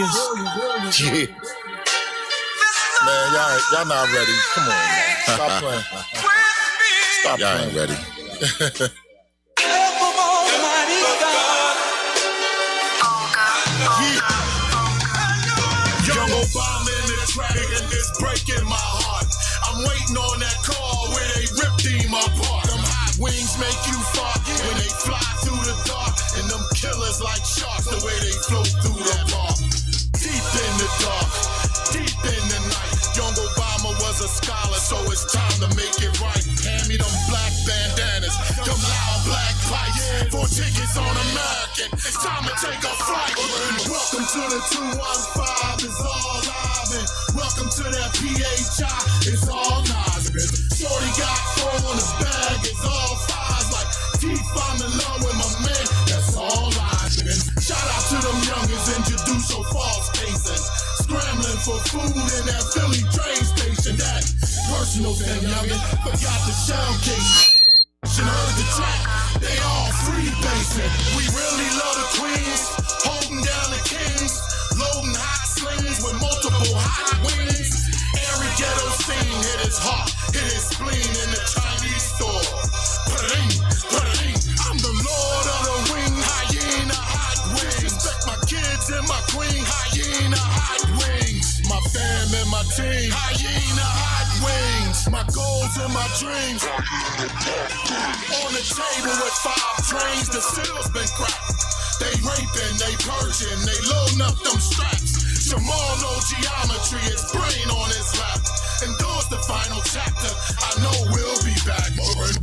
Yeah. Man, y'all not ready. Come on, man. Stop playing. Stop y'all playing. Ain't ready. Young Obama in the track and it's breaking my heart. I'm waiting on that call where they ripped him apart. Them hot wings make you fart when they fly through the dark. And them killers like sharks the way they float through the park. Deep in the dark, deep in the night. Young Obama was a scholar, so it's time to make it right. Hand me them black bandanas, them loud black pipes. 4 tickets on American, it's time to take a flight. Welcome to the 215, it's all live. And welcome to that PHI, it's all nice. Shorty got 4 on the bag, it's all fives. Like teeth, I'm in love with my man, that's all lies. Shout out to them youngins introduced so false cases. Scrambling for food in that Philly train station. That personal thing, youngin', forgot the shell case. Heard the track, they all free basing. We really love the queens, holding down the kings, loading hot slings with multiple hot wings. Every ghetto scene hit his heart, hit his spleen in the Chinese store. Put-a-ding, I'm the lord of the wing, hyena hot wings. Respect my kids and my queen, hyena hot wings. My fam and my team, hyena hot wings. My goals and my dreams. On the table with 5 trains, the seal's been cracked. They raping, they purging, they loading up them straps. Jamal know geometry, his brain on his lap. Endorse the final chapter, I know we'll be back.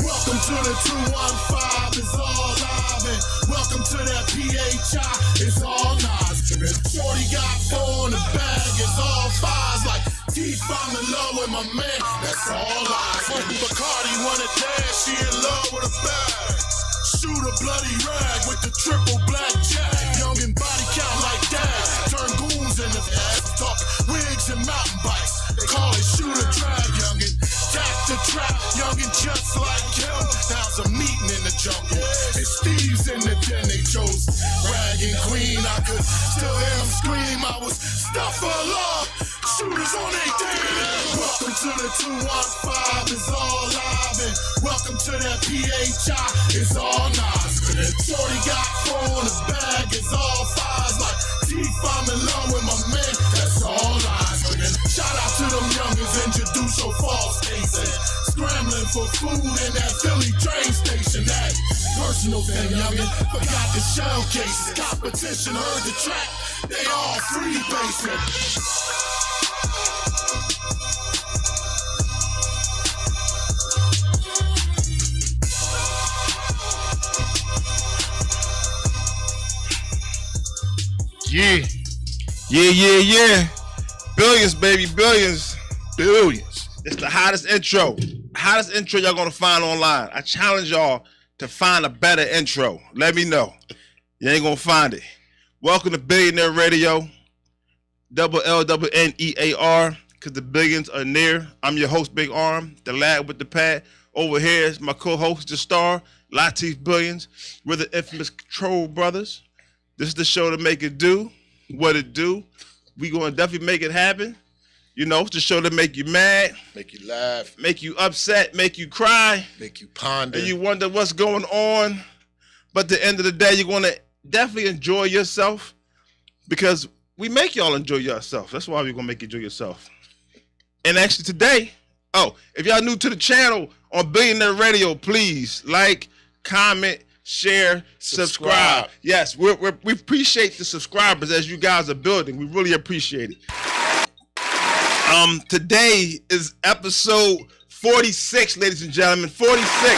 Welcome to the 215, it's all live. And welcome to that PHI, it's all nice. Shorty got 4 in the bag, it's all fives. Like teeth, I'm in love with my man, that's all lies. Bacardi wanna dance, she in love with a bag. Shoot a bloody rag with the triple black jack. Young and body count like that. Turn goons in the ass. Talk wigs and mountain bikes. They call it shoot a drag, youngin'. Tap the trap, youngin' just like him. Now's a meeting in the jungle. And Steve's in the den, they chose Rag and Queen. I could still hear him scream. I was stuffed for love. Shooters on they day. Welcome to the 215, it's all live. And welcome to that PHI, it's all nice. Shorty got 4 on the bag, it's all fives. Like teeth, I'm in love with my man, that's all lies. Shout out to them youngins introduced so false cases. Scrambling for food in that Philly train station. That personal thing, youngin', forgot the shell cases. Competition heard the track, they all free basing. Yeah. Billions, baby, billions. It's the hottest intro. Hottest intro y'all gonna find online. I challenge y'all to find a better intro. Let me know. You ain't gonna find it. Welcome to Billionaire Radio. LLNEAR, because the billions are near. I'm your host, Big Arm, the lad with the pad. Over here is my co-host, the star, Latif Billions. We're the infamous Troll Brothers. This is the show to make it do what it do. We gonna definitely make it happen. You know, it's the show to make you mad, make you laugh, make you upset, make you cry, make you ponder, and you wonder what's going on. But at the end of the day, you're gonna definitely enjoy yourself because we make y'all enjoy yourself. That's why we're gonna make you enjoy yourself. And actually today, if y'all new to the channel on Billionaire Radio, please like, comment, share, subscribe. Yes, we appreciate the subscribers as you guys are building. We really appreciate it. Today is episode 46, ladies and gentlemen, 46.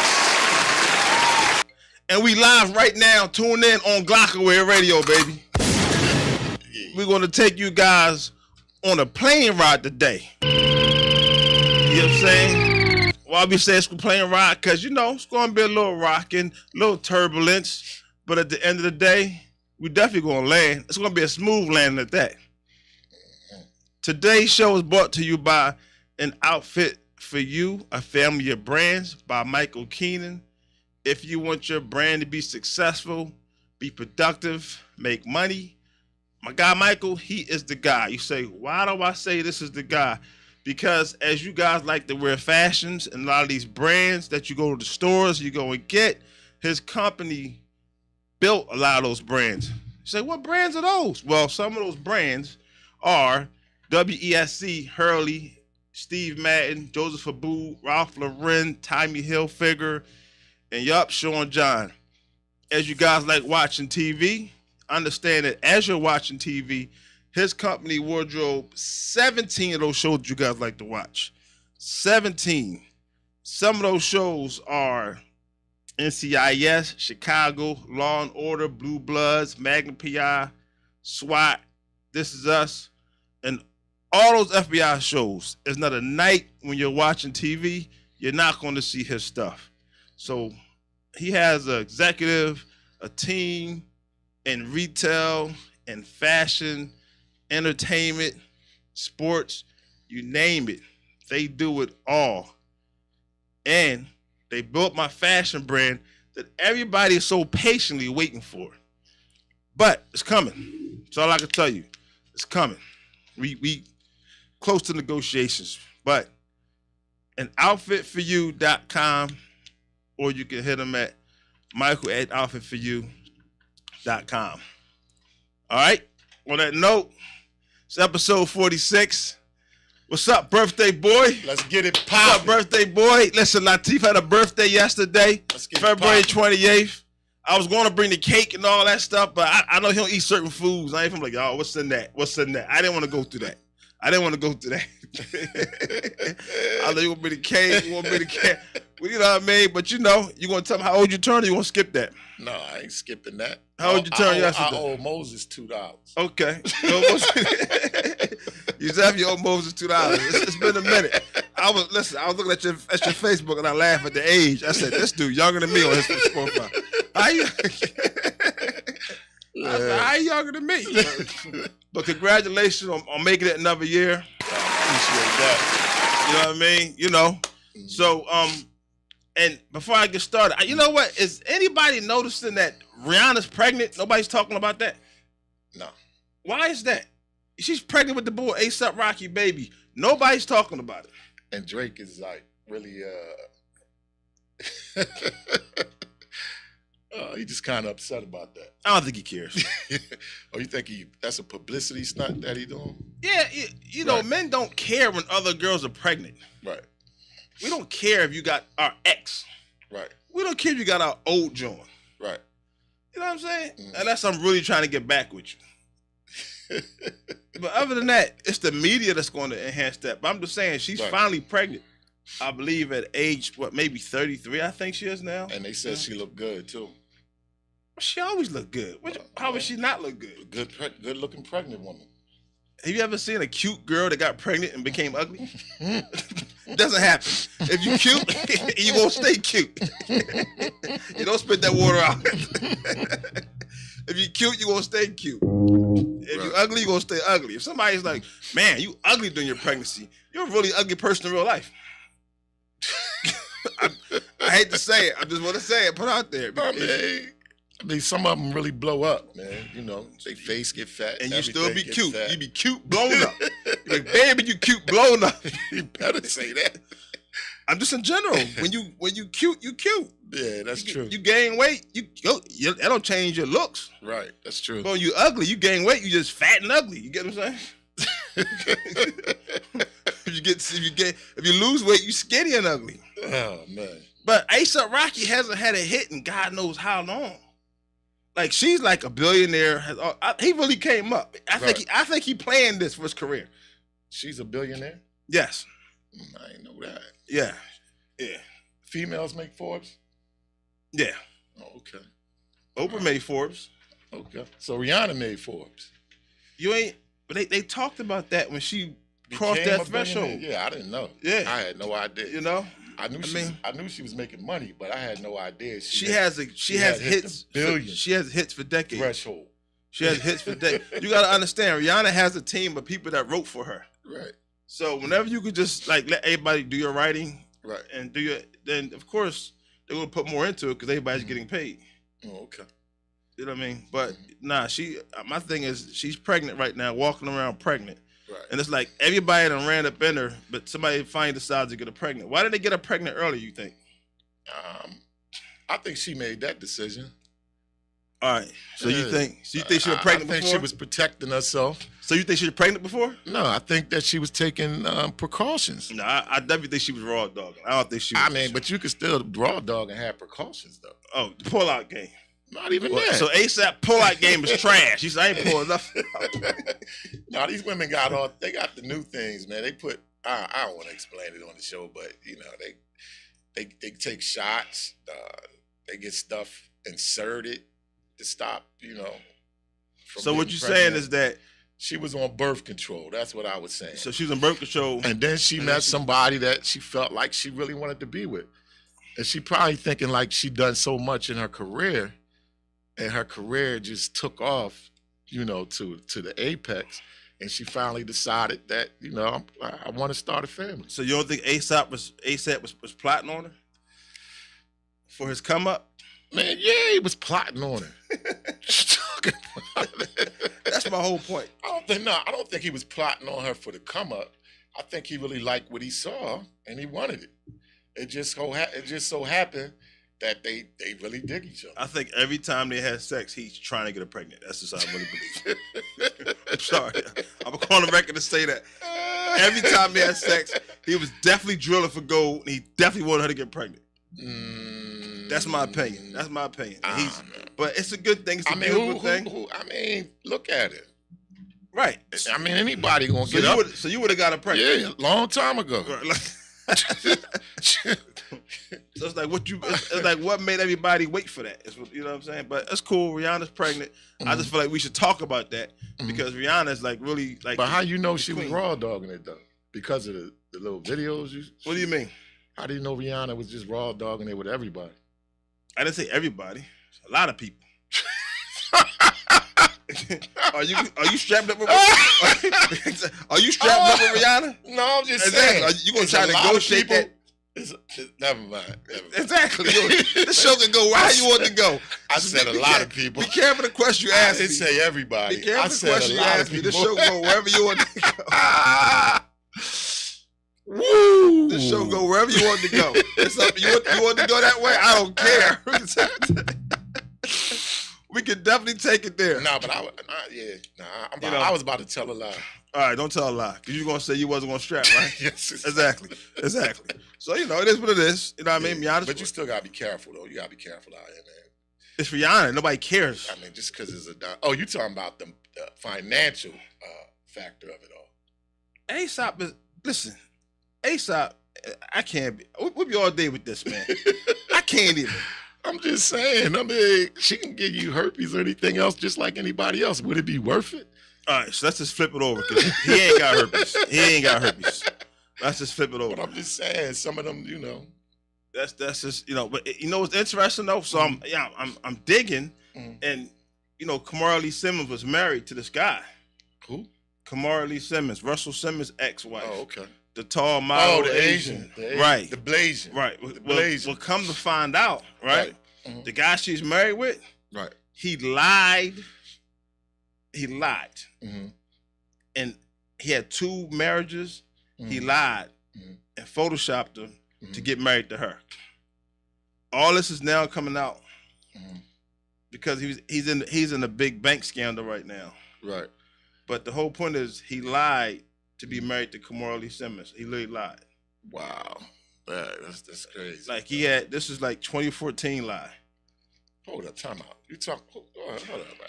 And we live right now. Tune in on Glockaway Radio, baby. We're going to take you guys on a plane ride today. You know what I'm saying? Why we say it's a plane ride? Because, you know, it's going to be a little rocking, a little turbulence. But at the end of the day, we definitely going to land. It's going to be a smooth landing at that. Today's show is brought to you by An Outfit for You, a family of brands by Michael Keenan. If you want your brand to be successful, be productive, make money, my guy Michael, he is the guy. You say, why do I say this is the guy? Because as you guys like to wear fashions and a lot of these brands that you go to the stores, you go and get, his company built a lot of those brands. You say, what brands are those? Well, some of those brands are WESC, Hurley, Steve Madden, Joseph Abboud, Ralph Lauren, Tommy Hilfiger, and yup, Sean John. As you guys like watching TV, understand that as you're watching TV, his company wardrobe 17 of those shows that you guys like to watch. 17. Some of those shows are NCIS, Chicago, Law and Order, Blue Bloods, Magnum PI, SWAT, This Is Us, and all those FBI shows. There's not a night when you're watching TV, you're not going to see his stuff. So he has an executive, a team in retail and fashion, entertainment, sports, you name it. They do it all. And they built my fashion brand that everybody is so patiently waiting for. But it's coming. That's all I can tell you. It's coming. We close to negotiations. But an outfitforyou.com, or you can hit them at michael@outfitforyou.com. All right? On that note, it's episode 46. What's up, birthday boy? Let's get it poppin'. What's up, birthday boy? Listen, Latif had a birthday yesterday, February 28th. I was going to bring the cake and all that stuff, but I know he don't eat certain foods. I ain't from like, oh, what's in that? What's in that? I didn't want to go through that. I know you want to bring the cake, you want to bring the cake. Well, you know what I mean? But you know, you going to tell him how old you turn, or you want to skip that? No, I ain't skipping that. How old you turn yesterday? I owe Moses $2. Okay. You said you owe Moses $2. It's been a minute. I was looking at your Facebook and I laughed at the age. I said, this dude younger than me on his profile. How you? I said, how you younger than me? But congratulations on making it another year. Appreciate that. You know what I mean? You know. So and before I get started, you know what? Is anybody noticing that Rhianna's pregnant? Nobody's talking about that? No. Why is that? She's pregnant with the boy A$AP Rocky baby. Nobody's talking about it. And Drake is like really he just kind of upset about that. I don't think he cares. Oh, you think that's a publicity stunt that he doing? Yeah, you know, men don't care when other girls are pregnant. Right. We don't care if you got our ex. Right. We don't care if you got our old joint. Right. You know what I'm saying? Unless I'm really trying to get back with you. But other than that, it's the media that's going to enhance that. But I'm just saying, she's finally pregnant. I believe at age, maybe 33, I think she is now. And they said she looked good, too. She always looked good. How would she not look good? Good-looking pregnant woman. Have you ever seen a cute girl that got pregnant and became ugly? It doesn't happen. If you cute, you gonna stay cute. You don't spit that water out. If you cute, you gonna stay cute. If you ugly, you gonna stay ugly. If somebody's like, man, you ugly during your pregnancy, you're a really ugly person in real life. I hate to say it. I just want to say it. Put it out there. I mean, some of them really blow up, man. You know, their face get fat. And you still be cute. Fat. You be cute blown up. You're like, baby, you cute blown up. You better say that. I'm just in general. When you cute, you cute. Yeah, that's true. You gain weight, that don't change your looks. Right, that's true. But when you ugly, you gain weight, you just fat and ugly. You get what I'm saying? If you lose weight, you skinny and ugly. Oh man. But A$AP Rocky hasn't had a hit in God knows how long. Like, she's like a billionaire. He really came up. I think he planned this for his career. She's a billionaire? Yes. I didn't know that. Yeah. Females make Forbes? Yeah. Oh, okay. Oprah made Forbes. Okay. So Rhianna made Forbes. But they talked about that when she crossed that threshold. Yeah, I didn't know. Yeah. I had no idea. You know? I knew she was making money, but I had no idea. She has hits. She has hits for decades. Threshold. She has hits for decades. You got to understand, Rhianna has a team of people that wrote for her. Right. So whenever you could just like let everybody do your writing, right, and then of course they're gonna put more into it because everybody's getting paid. Oh, okay. You know what I mean? But nah, my thing is she's pregnant right now, walking around pregnant. Right. And it's like everybody done ran up in her, but somebody finally decides to get her pregnant. Why did they get her pregnant early, you think? I think she made that decision. All right. So you think she was pregnant before? I think she was protecting herself. So you think she was pregnant before? No, I think that she was taking precautions. No, I definitely think she was raw dogging. I don't think she was. I mean, but you could still raw dog and have precautions, though. Oh, the pull-out game. Not even that. So ASAP pull-out game is trash. She said, I ain't pulling nothing out. No, these women they got the new things, man. They put, I don't want to explain it on the show, but, you know, they take shots. They get stuff inserted to stop, you know. So what you're saying is that she was on birth control. That's what I was saying. So she was on birth control. And then she met somebody that she felt like she really wanted to be with. And she probably thinking like she done so much in her career, and her career just took off, you know, to the apex. And she finally decided that, you know, I want to start a family. So you don't think ASAP was plotting on her for his come up? Man, yeah, he was plotting on her. That's my whole point. I don't think he was plotting on her for the come up. I think he really liked what he saw and he wanted it. It just so happened that they really dig each other. I think every time they had sex, he's trying to get her pregnant. That's just how I really believe. I'm sorry. I'm going to go on the record to say that. Every time they had sex, he was definitely drilling for gold, and he definitely wanted her to get pregnant. That's my opinion. But it's a good thing. It's a beautiful thing. I mean, look at it. Right. I mean, anybody going to get up. So you would have got her pregnant. Yeah, long time ago. So it's like what made everybody wait for that? You know what I'm saying? But it's cool. Rihanna's pregnant. I just feel like we should talk about that because Rihanna is like really like. But how you know she was raw dogging it though? Because of the little videos you. What do you mean? How do you know Rihanna was just raw dogging it with everybody? I didn't say everybody. A lot of people. Are you strapped up with Are you strapped up with Rihanna? No, I'm just saying. Are you gonna try to negotiate that? Never mind. Exactly. This show can go how you want it to go. I said a lot of people. Be careful the question you ask me. I didn't say everybody. Be careful the question you ask me. This show can go wherever you want it to go. Woo! This show go wherever you want it to go. It's up. You want to go that way? I don't care. We can definitely take it there. No, but I was about to tell a lie. All right, don't tell a lie. Because you're going to say you wasn't going to strap, right? Yes. Exactly. So, you know, it is what it is. You know what I mean? But you still got to be careful, though. You got to be careful out here, man. It's Rihanna. Nobody cares. I mean, just because it's you talking about the financial factor of it all. ASAP is, listen, ASAP, I can't be, we'll be all day with this, man. I can't even. I'm just saying, I mean, she can give you herpes or anything else just like anybody else. Would it be worth it? All right, so let's just flip it over because he ain't got herpes. Let's just flip it over. But I'm just saying, some of them, you know. That's just, you know, but you know what's interesting though? So I'm digging and, you know, Kimora Lee Simon was married to this guy. Who? Kimora Lee Simmons, Russell Simmons' ex-wife. Oh, okay. The tall model. Oh, the Asian. Right. The Blasian. Right. The Blasian. Well, come to find out, right? Mm-hmm. The guy she's married with, right. He lied. Mm-hmm. And he had 2 marriages. Mm-hmm. He lied and photoshopped them to get married to her. All this is now coming out because he's in a big bank scandal right now. Right. But the whole point is he lied to be married to Kimora Lee Simon. He literally lied. Wow. That's crazy. Like this is like 2014 lie. Hold up, time out. Hold up, man.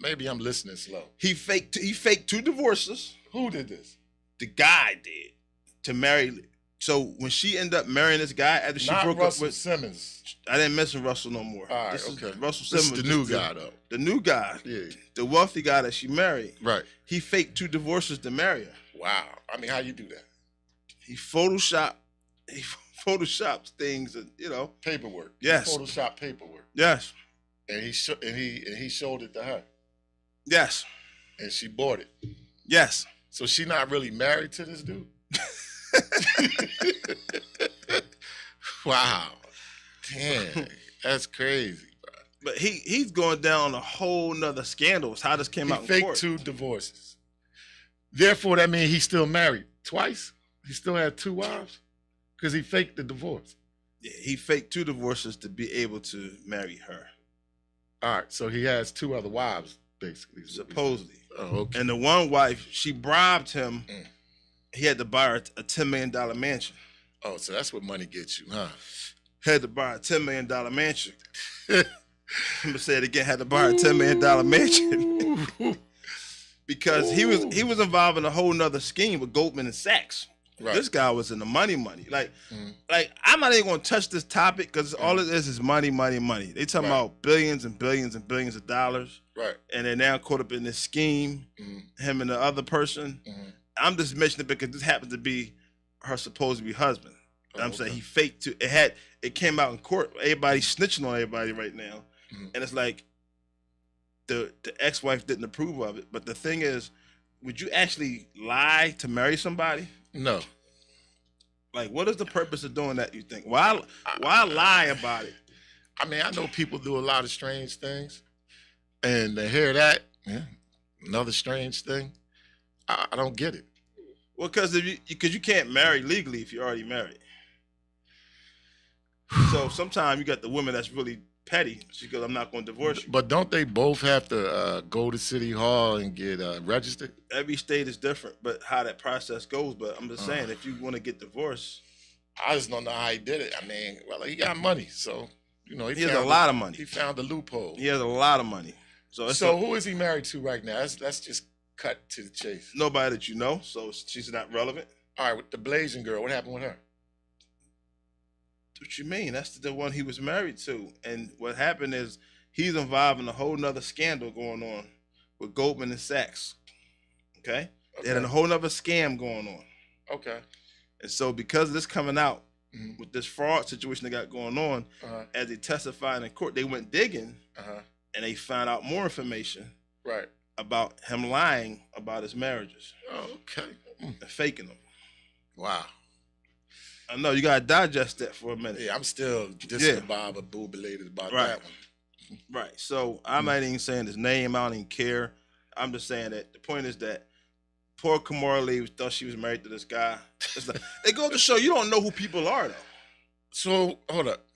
Maybe I'm listening slow. He faked 2 divorces. Who did this? The guy did to marry. So when she ended up marrying this guy after she broke up with Simmons. I didn't mention Russell no more. All right, this okay. Is Russell This Simmons. is the new guy though. The new guy. Yeah. The wealthy guy that she married. Right. He faked 2 divorces to marry her. Wow. I mean, how you do that? He photoshopped things, and you know, paperwork. Yes. Photoshop paperwork. Yes. And he showed it to her. Yes. And she bought it. Yes. So she not really married to this dude. Wow. Damn. That's crazy, bro. But he's going down a whole nother scandal. How this came out in faked court. 2 divorces. Therefore, that means he's still married twice. He still had 2 wives because he faked the divorce. Yeah, he faked 2 divorces to be able to marry her. All right, so he has 2 other wives, basically. Supposedly. Oh, okay. And the one wife, she bribed him. He had to buy her a $10 million mansion. Oh, so that's what money gets you, huh? Had to buy a $10 million mansion. I'm gonna say it again. Had to buy her a $10 million mansion because he was involved in a whole nother scheme with Goldman and Sachs. Right. This guy was in the money. Like I'm not even gonna touch this topic because all it is money. They talking about billions and billions and billions of dollars. Right. And they're now caught up in this scheme. Him and the other person. I'm just mentioning it because this happens to be her supposed to be husband. I'm saying he faked too. It came out in court. Everybody's snitching on everybody right now. And it's like the ex-wife didn't approve of it. But the thing is, would you actually lie to marry somebody? No. Like, what is the purpose of doing that, you think? Why lie about it? I mean, I know people do a lot of strange things. And to hear that, another strange thing, I don't get it. Well, because you can't marry legally if you're already married. So sometimes you got the woman that's really petty. She goes, I'm not going to divorce you. But don't they both have to go to City Hall and get registered? Every state is different, but how that process goes. But I'm just saying, if you want to get divorced. I just don't know how he did it. I mean, well, he got money. So, he has a lot of money. He found the loophole. He has a lot of money. So who is he married to right now? Let's just cut to the chase. Nobody that you know, so she's not relevant. All right, with the Blazing girl, what happened with her? What you mean? That's the one he was married to. And what happened is he's involved in a whole nother scandal going on with Goldman and Sachs. Okay? They had a whole nother scam going on. Okay. And so because of this coming out with this fraud situation they got going on, as they testified in court, they went digging and they found out more information about him lying about his marriages. Oh, okay. And faking them. Wow. I know, you got to digest that for a minute. Yeah, I'm still discombobulated about that one. Right. So I'm not even saying his name. I don't even care. I'm just saying that the point is that poor Kimora Lee thought she was married to this guy. It's like, they go to show you don't know who people are, though. So, hold up.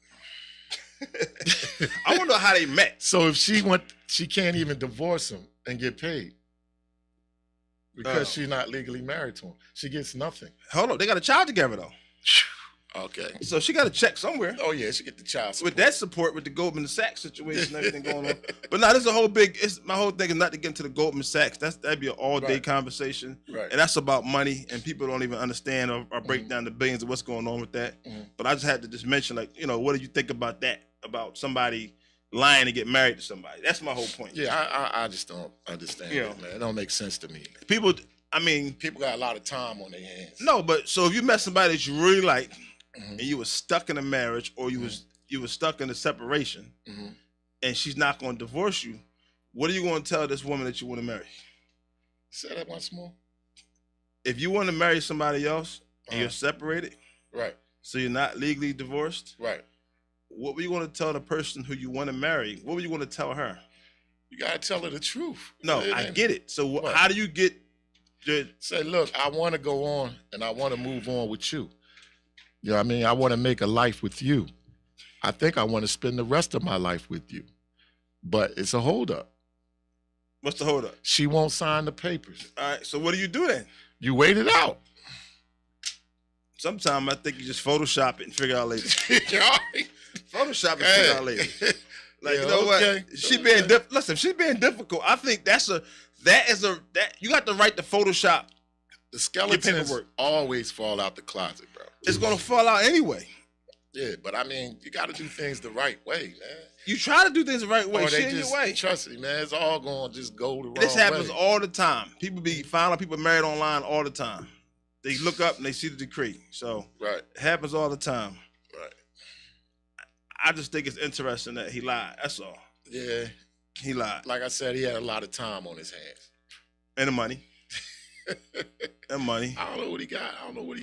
I want to know how they met. So if she can't even divorce him and get paid because she's not legally married to him. She gets nothing. Hold on. They got a child together, though. Okay. So she got a check somewhere. Oh, yeah, she get the child support. With that support, with the Goldman Sachs situation and everything going on. But no, this is a whole big, my whole thing is not to get into the Goldman Sachs. That'd be an all-day conversation. Right. And that's about money, and people don't even understand or break down the billions of what's going on with that. But I just had to just mention, like, what do you think about that? About somebody lying to get married to somebody. That's my whole point. Yeah, I just don't understand it, man. It don't make sense to me. People got a lot of time on their hands. No, but so if you met somebody that you really like, and you were stuck in a marriage, or you was stuck in a separation, and she's not going to divorce you, what are you going to tell this woman that you want to marry? Say that once more. If you want to marry somebody else and you're separated, right? So you're not legally divorced, right? What were you going to tell the person who you want to marry? What were you going to tell her? You got to tell her the truth. No, I get it. So how do you get? Say, look, I want to go on and I want to move on with you. You know what I mean? I want to make a life with you. I think I want to spend the rest of my life with you. But it's a holdup. What's the holdup? She won't sign the papers. All right, so what do you do then? You wait it out. Sometimes I think you just Photoshop it and figure out later. Photoshop it and figure out later. Like, you know what? She being listen, she's being difficult. I think that you got the right to Photoshop. The skeletons always fall out the closet, bro. It's gonna fall out anyway. Yeah, but I mean, you got to do things the right way, man. You try to do things the right way. She in your way. Trust me, man. It's all going to just go the wrong way. This happens all the time. People find out people married online all the time. They look up and they see the decree. So it happens all the time. Right. I just think it's interesting that he lied. That's all. Yeah. He lied. Like I said, he had a lot of time on his hands. And the money. And money. I don't know what he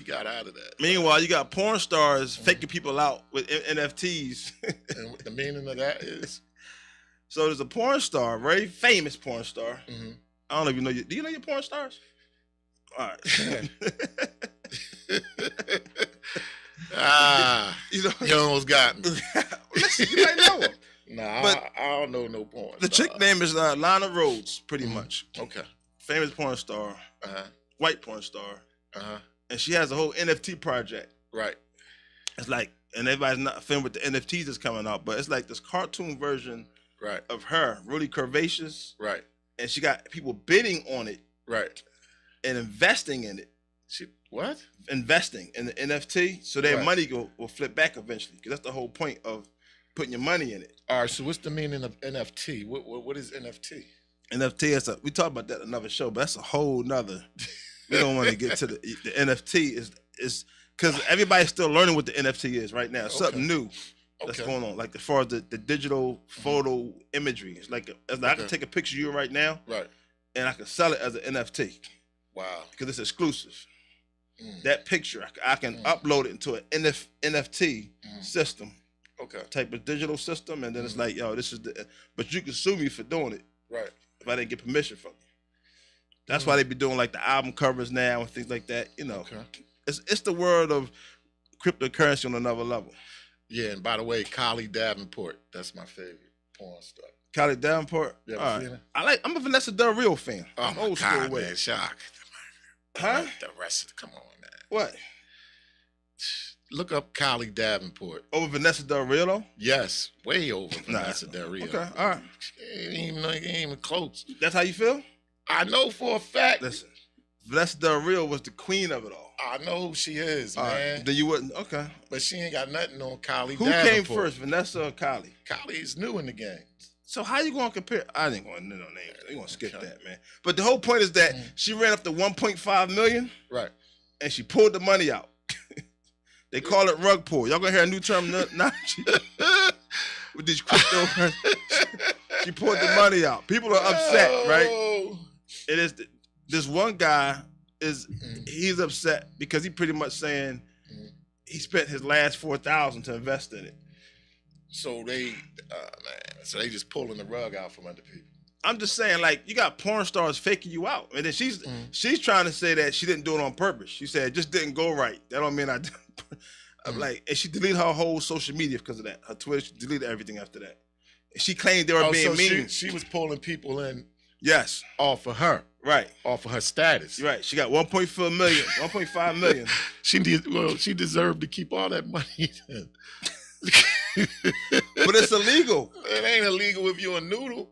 got out of that. Meanwhile, you got porn stars faking people out with NFTs. And what the meaning of that is? So there's a porn star, very famous porn star. Mm-hmm. I don't even know you. Do you know your porn stars? All right. You almost got me. Listen, you might know him. Nah, But I don't know no porn. The chick name is Lana Rhodes, pretty much. Okay. Famous porn star, white porn star, and she has a whole NFT project. Right. It's like, and everybody's not familiar with the NFTs that's coming out, but it's like this cartoon version of her, really curvaceous. Right. And she got people bidding on it. Right. And investing in it. What? Investing in the NFT, so their money will flip back eventually. Because that's the whole point of putting your money in it. All right. So what's the meaning of NFT? What is NFT? NFT we talk about that in another show, but that's a whole nother. We don't want to get to the NFT is because everybody's still learning what the NFT is right now. It's something new that's going on. Like as far as the digital photo imagery, it's like I can take a picture of you right now, and I can sell it as an NFT. Wow. Because it's exclusive. That picture, I can upload it into an NFT system. Okay. Type of digital system, and then it's like, yo, this is but you can sue me for doing it. Right. If I didn't get permission from you. That's why they be doing like the album covers now and things like that. You know, it's the world of cryptocurrency on another level. Yeah, and by the way, Kylie Davenport, that's my favorite porn star. Kylie Davenport? You ever seen her? I'm a Vanessa Del Rio fan. Oh, my old God, school way. man, shock. Huh? The rest of come on, man. What? Look up Kylie Davenport. Over Vanessa Del Rio, though? Yes, way over Vanessa Del Rio. Okay, all right. Ain't even close. That's how you feel? I know for a fact. Listen, Vanessa Del Rio was the queen of it all. I know who she is, man. Then you wouldn't, okay. But she ain't got nothing on Kylie Who Davenport. came first, Vanessa or Kylie? Kylie is new in the game. So how you gonna compare? I ain't gonna know no names. You gonna skip that, man. But the whole point is that she ran up to 1.5 million, right? And she pulled the money out. They call it rug pull. Y'all gonna hear a new term now? With these crypto, she pulled the money out. People are upset, right? It is this one guy he's upset because he pretty much saying he spent his last $4,000 to invest in it. So they just pulling the rug out from under people. I'm just saying, like, you got porn stars faking you out, and then she's trying to say that she didn't do it on purpose. She said it just didn't go right. That don't mean I didn't. I'm like, and she deleted her whole social media because of that. Her Twitter, she deleted everything after that. And she claimed they were being mean. She was pulling people in. Yes. Off of her. Right. Off of her status. Right. She got 1.5 million. She deserved to keep all that money. But it's illegal. It ain't illegal if you're a noodle.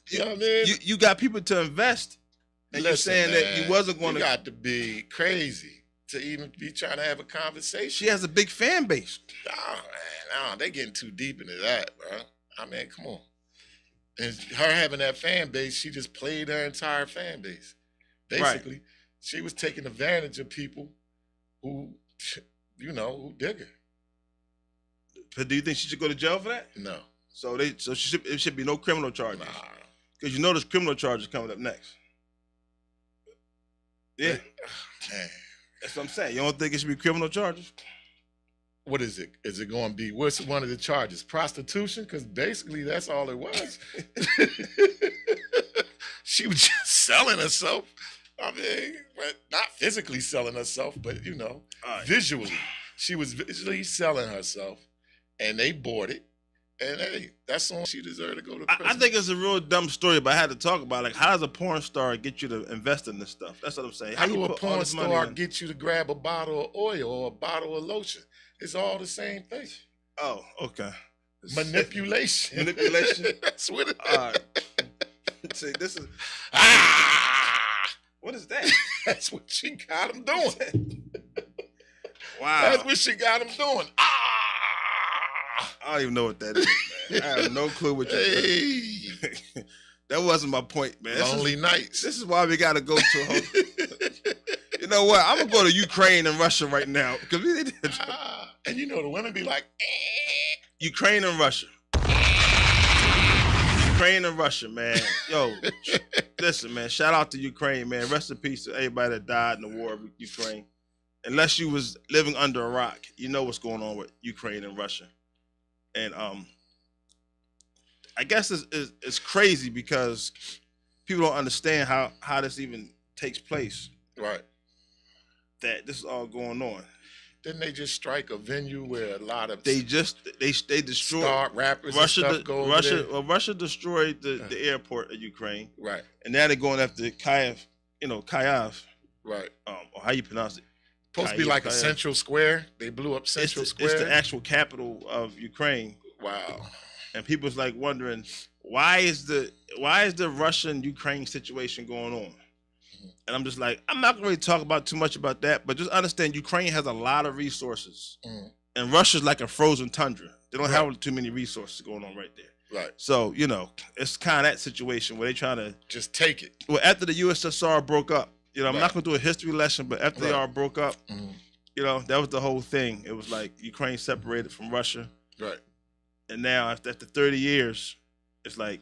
You know what I mean? You got people to invest, and you're saying that you wasn't going to. You got to be crazy to even be trying to have a conversation. She has a big fan base. Oh, man, they getting too deep into that, bro. I mean, come on. And her having that fan base, she just played her entire fan base. Basically, she was taking advantage of people who, who dig her. But do you think she should go to jail for that? No. So it should be no criminal charges. Nah. Because you know there's criminal charges coming up next. Yeah. Man. That's what I'm saying. You don't think it should be criminal charges? What is it? Is it going to be, what's one of the charges? Prostitution? Because basically that's all it was. She was just selling herself. I mean, not physically selling herself, but, visually. She was visually selling herself, and they bought it. And hey, that's on she deserved to go to prison. I think it's a real dumb story, but I had to talk about it. Like, how does a porn star get you to invest in this stuff? That's what I'm saying. How do a porn star get you to grab a bottle of oil or a bottle of lotion? It's all the same thing. Oh, okay. Manipulation. Manipulation. That's what it is. All right. See, this is what is that? That's what she got him doing. Wow. That's what she got him doing. I don't even know what that is, man. I have no clue what you're saying. That wasn't my point, man. Lonely nights. This is why we got to go to home. You know what? I'm going to go to Ukraine and Russia right now. Because and the women be like, Ukraine and Russia. Ukraine and Russia, man. Yo, listen, man. Shout out to Ukraine, man. Rest in peace to everybody that died in the war of Ukraine. Unless you was living under a rock, you know what's going on with Ukraine and Russia. And I guess it's crazy because people don't understand how this even takes place. Right. That this is all going on. Didn't they just strike a venue where a lot of they destroyed star rappers and stuff go over there? Well, Russia destroyed the airport of Ukraine. Right. And now they're going after Kyiv, Kyiv. Right. Or how you pronounce it? Supposed to be like a central square. They blew up Central Square. It's the actual capital of Ukraine. Wow. And people's like wondering why is the Russian-Ukraine situation going on? And I'm just like, I'm not gonna really talk about too much about that, but just understand Ukraine has a lot of resources. And Russia's like a frozen tundra. They don't have too many resources going on right there. Right. So, it's kind of that situation where they're trying to just take it. Well, after the USSR broke up, I'm not gonna do a history lesson, but after they all broke up, that was the whole thing. It was like Ukraine separated from Russia. Right. And now after 30 years, it's like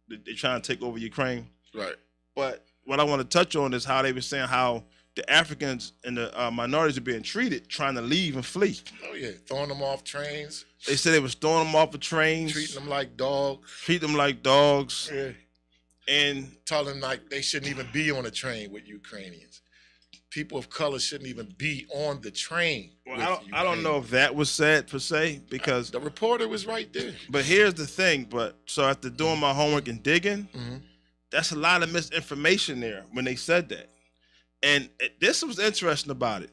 they're trying to take over Ukraine. Right. But what I want to touch on is how they were saying how the Africans and the minorities are being treated, trying to leave and flee. Oh yeah, throwing them off trains. They said they was throwing them off of trains, treating them like dogs. Yeah. And telling them like they shouldn't even be on a train with Ukrainians. People of color shouldn't even be on the train. Well, I don't know if that was said per se because the reporter was right there. But here's the thing. So after doing my homework and digging, that's a lot of misinformation there when they said that. And this was interesting about it.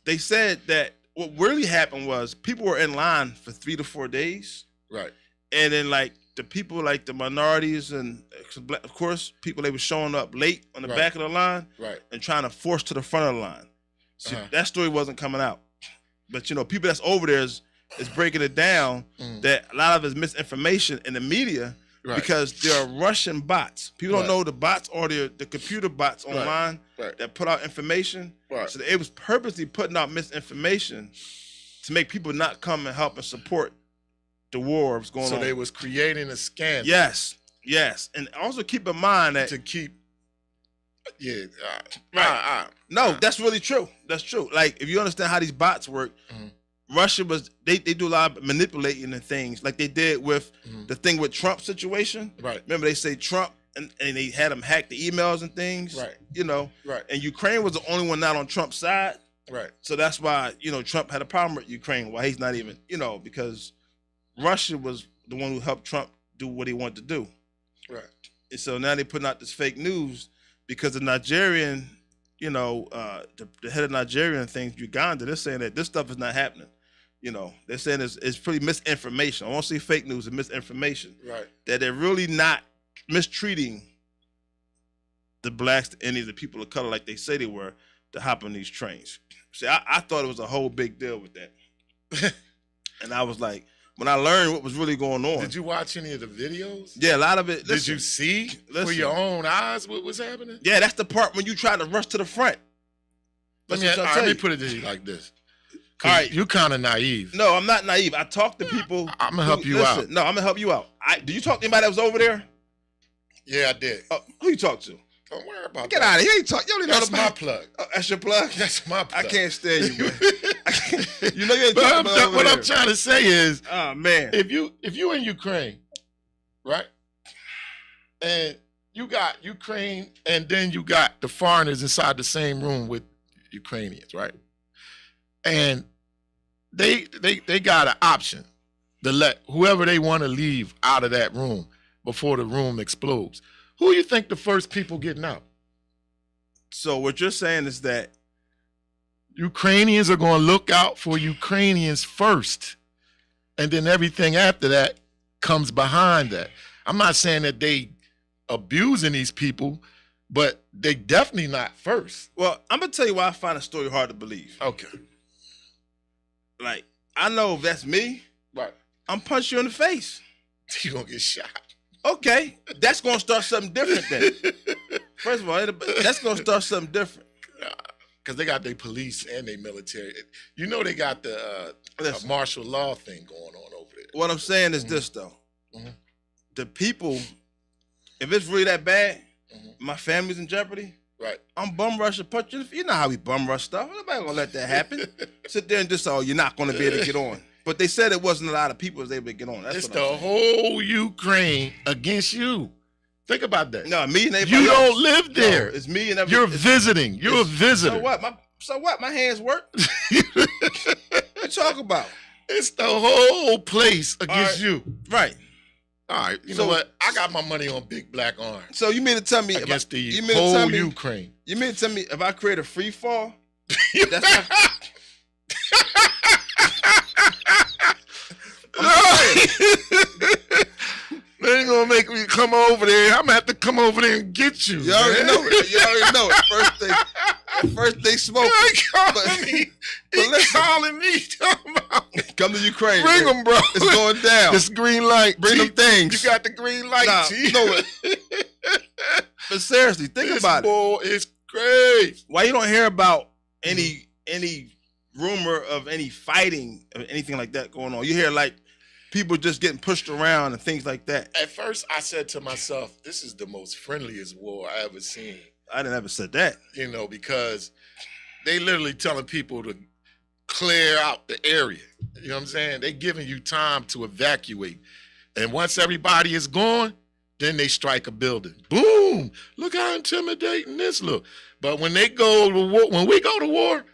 They said that what really happened was people were in line for 3 to 4 days. Right. And then like the people like the minorities and of course people, they were showing up late on the back of the line and trying to force to the front of the line. See, that story wasn't coming out. But people that's over there is breaking it down that a lot of it is misinformation in the media because there are Russian bots. People don't know the bots or the computer bots online that put out information. So it was purposely putting out misinformation to make people not come and help and support the war was going on. So they was creating a scandal. Yes. And also keep in mind that to keep. No, that's really true. That's true. Like if you understand how these bots work, Russia they do a lot of manipulating and things like they did with the thing with Trump situation. Right. Remember they say Trump and they had him hack the emails and things. Right. Right. And Ukraine was the only one not on Trump's side. Right. So that's why Trump had a problem with Ukraine. Why he's not even because Russia was the one who helped Trump do what he wanted to do. Right. And so now they're putting out this fake news because the Nigerian, the head of Nigerian things, Uganda, they're saying that this stuff is not happening. They're saying it's pretty misinformation. I won't say fake news, it's misinformation. Right. That they're really not mistreating the blacks, any of the people of color like they say they were to hop on these trains. See, I thought it was a whole big deal with that. And I was like, when I learned what was really going on. Did you watch any of the videos? Yeah, a lot of it. Did you see for your own eyes what was happening? Yeah, that's the part when you try to rush to the front. Let me put it to you like this. All right. You're kind of naive. No, I'm not naive. I talk to people. I'm going to help you out. No, I'm going to help you out. Do you talk to anybody that was over there? Yeah, I did. Who you talk to? Don't worry about that. Get out of here. You don't even know That's my plug. That's your plug? That's my plug. I can't stand you, man. You ain't but talking what I'm trying to say is, oh man, if you in Ukraine, right, and you got Ukraine, and then you got the foreigners inside the same room with Ukrainians, right, and they got an option to let whoever they want to leave out of that room before the room explodes. Who you think the first people getting out? So what you're saying is that Ukrainians are going to look out for Ukrainians first, and then everything after that comes behind that. I'm not saying that they abusing these people, but they definitely not first. Well, I'm gonna tell you why I find a story hard to believe. Okay. Like, I know if that's me, right, I'm punching you in the face. You're gonna get shot. Okay, that's gonna start something different then. First of all, that's gonna start something different. Because they got their police and their military. They got the martial law thing going on over there. What I'm saying is this, though. The people, if it's really that bad, my family's in jeopardy, right? I'm bum rushing, punch you. You know how we bum rush stuff. Nobody gonna let that happen. Sit there and just, you're not gonna be able to get on. But they said it wasn't a lot of people was able to get on. That's It's what the I'm saying. whole Ukraine against you. Think about that. No, me and everybody You else. don't live there. No, it's me and everybody. You're visiting. You're a visitor. So what? My hands work. What you talk about? It's the whole place against you. Right. All right. You know what? I got my money on Big Black Arm So you mean to tell me against the you mean to tell whole me- Ukraine. You mean to tell me if I create a free fall? That's not, They ain't gonna make me come over there. I'm gonna have to come over there and get you. you already man. know it. You already know it. First they smoke. He calling But- me. but He listen. calling me. Talking about, Come to Ukraine. bring man. them, bro. It's going down. This green light. Bring G. them things. You got the green light, Nah, G. no, But seriously, think This about it. boy is crazy. Why you don't hear about any rumor of any fighting or anything like that going on? You hear like people just getting pushed around and things like that. At first, I said to myself, this is the most friendliest war I ever seen. I didn't ever said that. You know, because they literally telling people to clear out the area. You know what I'm saying? They giving you time to evacuate. And once everybody is gone, then they strike a building. Boom! Look how intimidating this look. But when they go to war, when we go to war,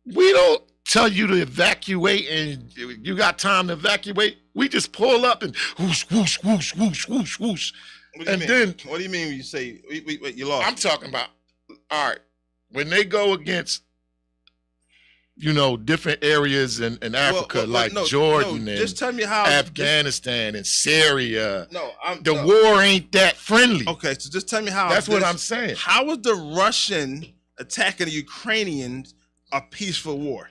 we don't tell you to evacuate and you got time to evacuate. We just pull up and whoosh, whoosh, whoosh, whoosh, whoosh, whoosh. What do you And mean? then What do you mean when you say wait, you lost? I'm talking about, all right, when they go against, you know, different areas in Africa, like Jordan and just tell me how Afghanistan and Syria, the no. war ain't that friendly. Okay, so just tell me how. That's what I'm saying. How is the Russian attacking the Ukrainians a peaceful war?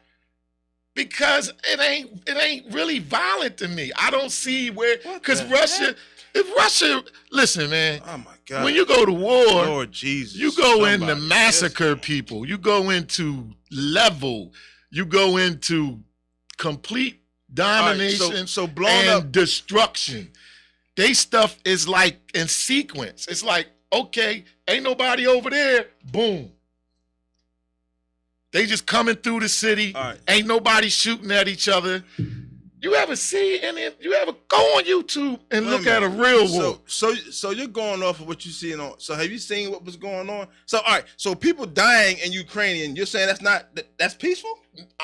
Because it ain't really violent to me. I don't see where, What because the Russia, if Russia, listen, man, Oh my God! when you go to war, Lord Jesus, you go in to somebody. massacre people. You go into level. You go into complete domination All right, so blown and up. destruction. They stuff is like in sequence. It's like, okay, ain't nobody over there. Boom. They just coming through the city. All right. Ain't nobody shooting at each other. You ever see any? You ever go on YouTube and look at a real war? So you're going off of what you see on. So have you seen what was going on? So all right, so people dying in Ukraine, you're saying that's peaceful?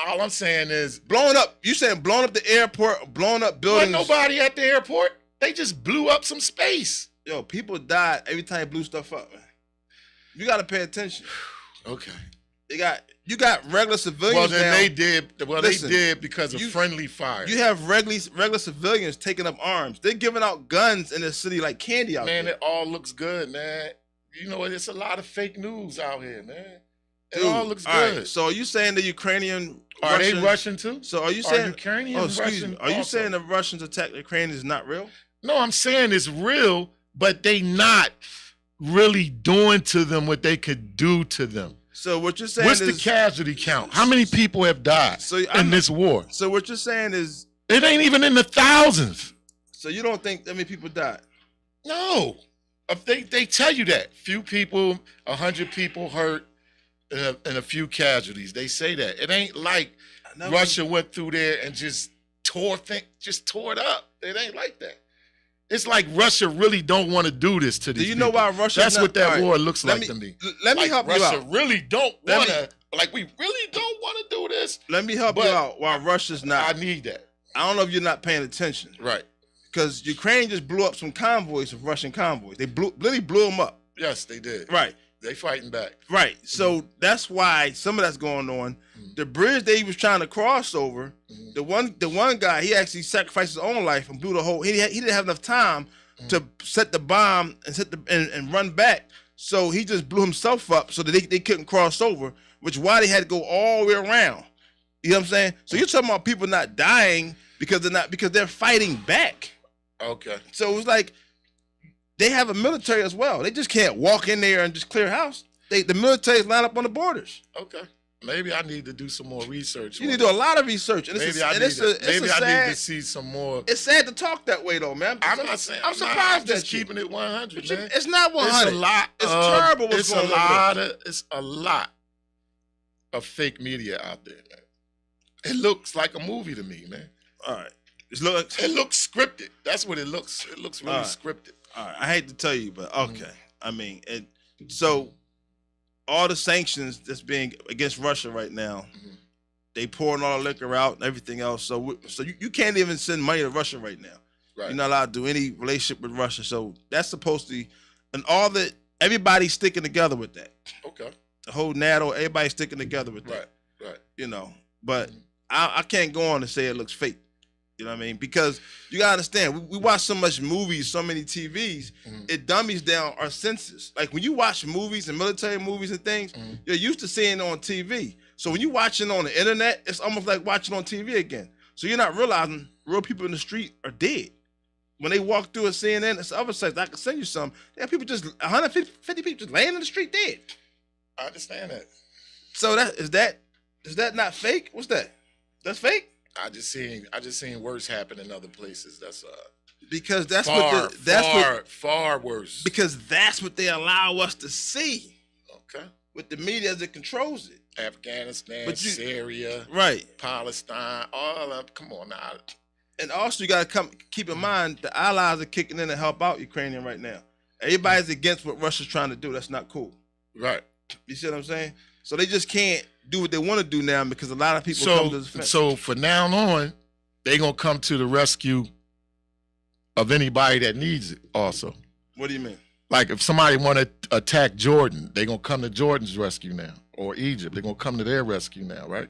All I'm saying is, Blowing up. You saying blowing up the airport, blowing up wasn't buildings? nobody at the airport. They just blew up some space. Yo, people died every time they blew stuff up, man. You got to pay attention. Okay. You got regular civilians. Well, then now. they did. Well, Listen, they did because of you- friendly fire. You have regular civilians taking up arms. They're giving out guns in the city like candy out Man, there. it all looks good, man. You know, it's a lot of fake news out here, man. It Dude, all looks all good. right, so are you saying the Ukrainian Are they Russians- Russian too? So are you Are saying Ukrainian Oh, excuse Russian me. Are you also? saying the Russians attack the Ukrainians is not real? No, I'm saying it's real, but they not really doing to them what they could do to them. So what you're saying What's is the casualty count? How many people have died So in this war? So what you're saying is It ain't even in the thousands. so you don't think that many people died? No. They tell you that. Few people, 100 people hurt, and a few casualties. They say that. It ain't like Russia went through there and just tore it up. It ain't like that. It's like Russia really don't want to do this to these Do you know people. why Russia? That's what that war looks like to me. Let me Like help you Russia out. really don't Let want me- to. Like we really don't want to do this. Let me help you But- out. Why Russia's I not? need that. I don't know if you're not paying attention Right. because Ukraine just blew up some convoys of Russian convoys. They literally blew them up. Yes, they did. Right. They fighting back. Right. So that's why some of that's going on. The bridge they was trying to cross over, the one guy, he actually sacrificed his own life and blew the whole. He didn't have enough time to set the bomb and run back. So he just blew himself up so that they couldn't cross over, which is why they had to go all the way around. You know what I'm saying? So you're talking about people not dying because they're fighting back. Okay. So it was like they have a military as well. They just can't walk in there and just clear a house. The military's line up on the borders. Okay. Maybe I need to do some more research. You need to do a lot of research. And Maybe I need to see some more. It's sad to talk that way though, man. I'm not saying. I'm surprised I'm just at you. keeping it 100, But man. It's not 100. It's a lot. It's terrible what's It's going on. It's a lot of fake media out there, man. It looks like a movie to me, man. All right. It looks scripted. That's what it looks. It looks really scripted. All right. I hate to tell you, but okay. I mean, so all the sanctions that's being against Russia right now, they pouring all the liquor out and everything else. So you can't even send money to Russia right now. Right. You're not allowed to do any relationship with Russia. So that's supposed to be, and everybody's sticking together with that. Okay. The whole NATO, everybody's sticking together with that. Right. You know, but I can't go on and say it looks fake. You know what I mean? Because you gotta understand, we watch so much movies, so many TVs, it dummies down our senses. Like when you watch movies and military movies and things, you're used to seeing it on TV. So when you watching on the internet, it's almost like watching on TV again. So you're not realizing real people in the street are dead. When they walk through a CNN and other sites, I can send you some. There are people 150 people just laying in the street dead. I understand that. So is that not fake? What's that? That's fake? I just seen worse happen in other places. That's because that's far worse. Because that's what they allow us to see. Okay. With the media as it controls it. Afghanistan, Syria, right, Palestine, all of. Come on now. And also, you got to keep in mind the allies are kicking in to help out Ukrainian right now. Everybody's against what Russia's trying to do. That's not cool. Right. You see what I'm saying? So they just can't do what they want to do now because a lot of people come to the defense. So from now on, they're going to come to the rescue of anybody that needs it also. What do you mean? Like if somebody want to attack Jordan, they're going to come to Jordan's rescue now. Or Egypt, they're going to come to their rescue now, right?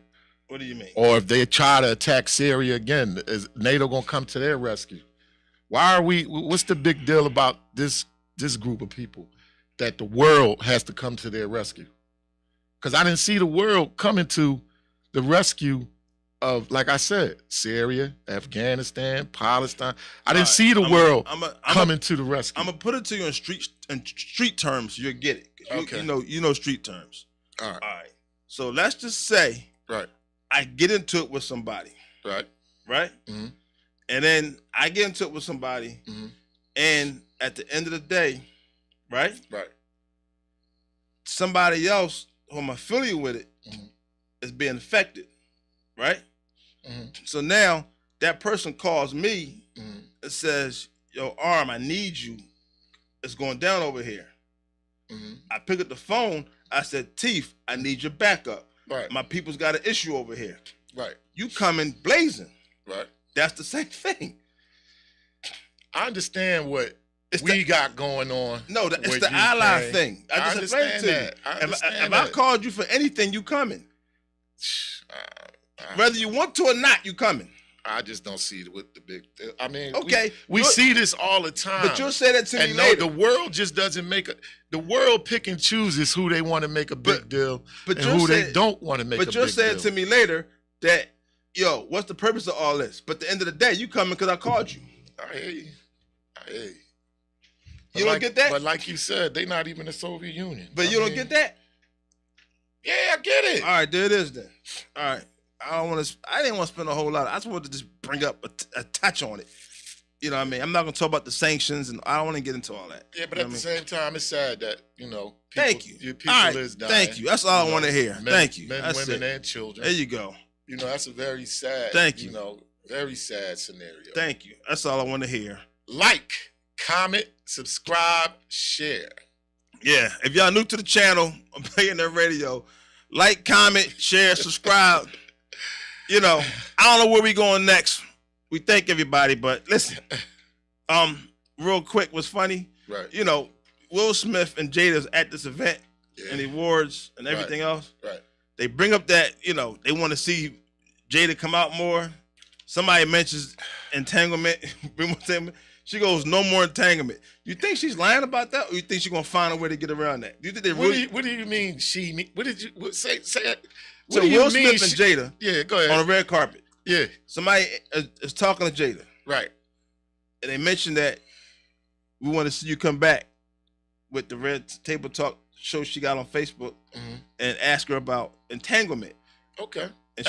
What do you mean? Or if they try to attack Syria again, is NATO going to come to their rescue? What's the big deal about this group of people that the world has to come to their rescue? Because I didn't see the world coming to the rescue of, like I said, Syria, Afghanistan, Palestine. I didn't see the world coming to the rescue. I'm going to put it to you in street terms so you'll get it. Okay. You know street terms. All right. So let's just say I get into it with somebody. Right. Mm-hmm. And then I get into it with somebody, and at the end of the day, right, somebody else who I'm affiliated with it is being affected, right? So now that person calls me and says, yo, Arm, I need you. It's going down over here. I pick up the phone. I said, Teef, I need your backup. Right. My people's got an issue over here. Right. You coming blazing. Right. That's the same thing. I understand what we got going on. No, it's the ally thing. I just understand that. If I called you for anything, you coming. Whether you want to or not, you coming. I just don't see it with the big. I mean, okay, we see this all the time. But you'll say that to me later. The world just doesn't the world pick and chooses who they want to make a big deal and who they don't want to make a big deal. But you'll say it to me later that, yo, what's the purpose of all this? But at the end of the day, you coming because I called you. I hear you. You don't get that? But like you said, they not even the Soviet Union. But you don't get that? Yeah, I get it. All right, there it is then. All right. I didn't want to spend a whole lot. I just wanted to just bring up a touch on it. You know what I mean? I'm not going to talk about the sanctions, and I don't want to get into all that. Yeah, but at the same time, it's sad that, people, thank you. Your people is dying. Thank you. That's all I want to hear. Thank you. Men, women, and children. There you go. That's a very sad, very sad scenario. Thank you. That's all I want to hear. Like, comment, subscribe, share. Yeah. If y'all new to the channel, I'm playing that radio. Like, comment, share, subscribe. I don't know where we going next. We thank everybody, but listen, real quick, what's funny? Right. Will Smith and Jada's at this event and the awards and everything else. Right. They bring up that, they want to see Jada come out more. Somebody mentions entanglement. She goes, no more entanglement. You think she's lying about that, or you think she's gonna find a way to get around that? Do you think they really? What do you mean she? What did you say? It. So Will Smith and Jada, go ahead, on a red carpet. Yeah, somebody is talking to Jada, right? And they mentioned that we want to see you come back with the Red Table Talk show she got on Facebook, and ask her about entanglement. Okay. And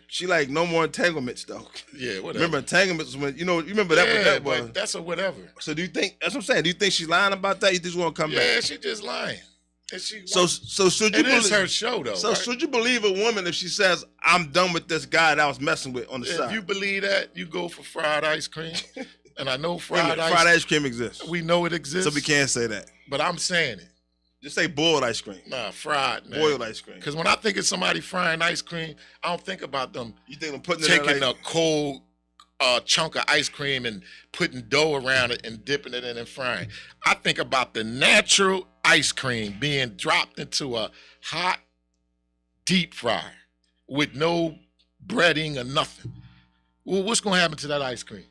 she like no more entanglements though. Yeah, whatever. Remember entanglements when you remember that what that was. That's a whatever. So do you think that's what I'm saying? Do you think she's lying about that? You think she's gonna come back? Yeah, she just lying. And she So should you it is believe, her show though. so right? should you believe a woman if she says, I'm done with this guy that I was messing with on the If side? you believe that, you go for fried ice cream. And I know Wait a fried minute, fried ice ice cream exists. we know it exists. So we can't say that. But I'm saying it. Just say boiled ice cream. Nah, fried, man. Boiled ice cream. Because when I think of somebody frying ice cream, I don't think about them You think I'm putting it taking in like, a cold chunk of ice cream and putting dough around it and dipping it in and frying. I think about the natural ice cream being dropped into a hot deep fryer with no breading or nothing. Well, what's going to happen to that ice cream?